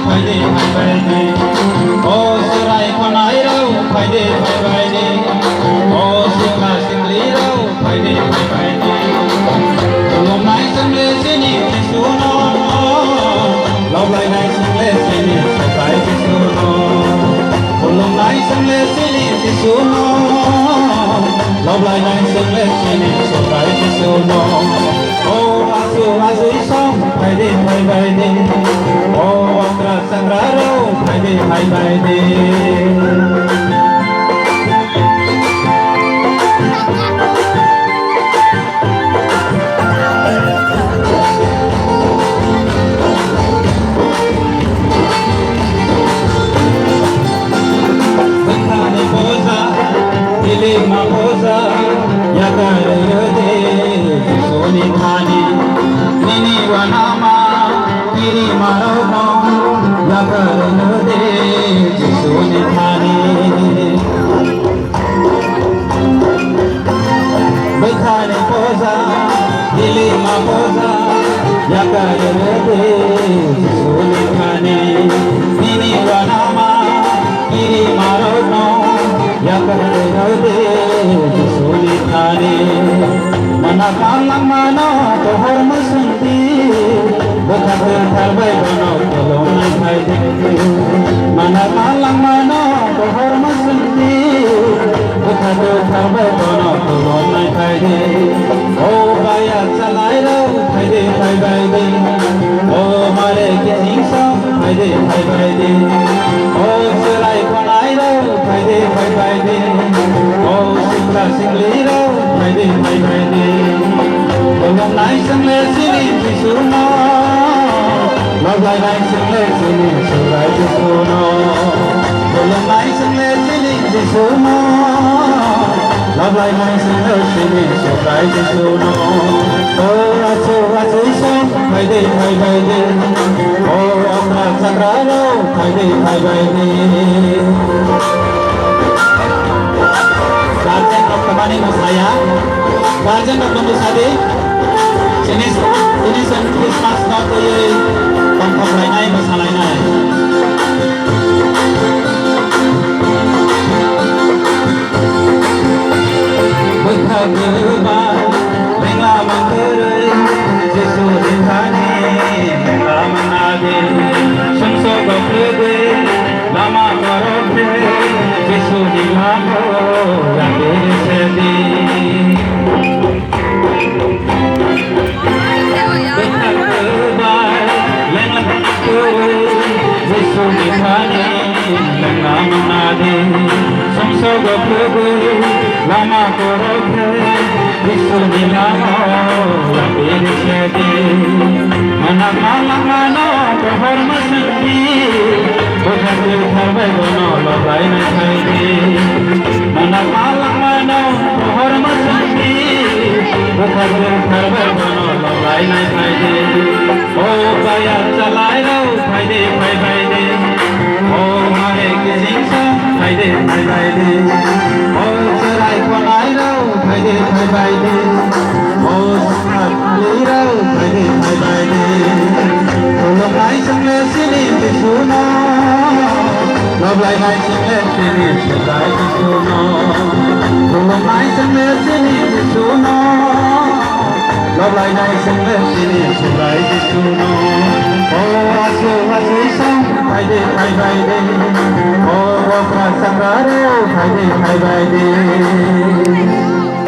phải đi phải về đi ô sự rai con ai đâu phải đi phải về đi ô sự là sinh lý đâu phải đi phải về đi hôm nay sinh lễ xin đi xuống nó lâu lại này sinh lễ xin đi sẽ phải đi xuống nó hôm nay sinh lễ xin đi xuống nó lâu lại này sinh lễ xin đi sẽ phải đi xuống nó ô azu song phải đi phải về đi ô ông sang ra đâu phải đi phải về đi Guardian of Bambu Sadi, ini Christmas not the pangkop lainnya masalah lainnya. Berkaguma, lengla mangkere, Yesu dihani, lengla menade, sumso goprede, lama korobre, Yesu dilamo, yang bersedi. Lama korobe, Bismillahmo, Labir sedi, mana malang mano, kehormat sedi, bukan terbaik bono, lobai naikdi, mana malang mano, kehormat sedi, bukan terbaik bono, lobai naikdi, oh bayar calai ro, faide faide, oh mare kisingsa, faide faide, oh cerai konai ro, faide faide, oh sangat lira, faide faide, tolong naik semle sini bisuno, lobai naik semle sini sedai bisuno, tolong naik semle sini bisuno, lobai naik semle sini sedai bisuno, oh asu isang faide faide, oh prasangaro faide faide.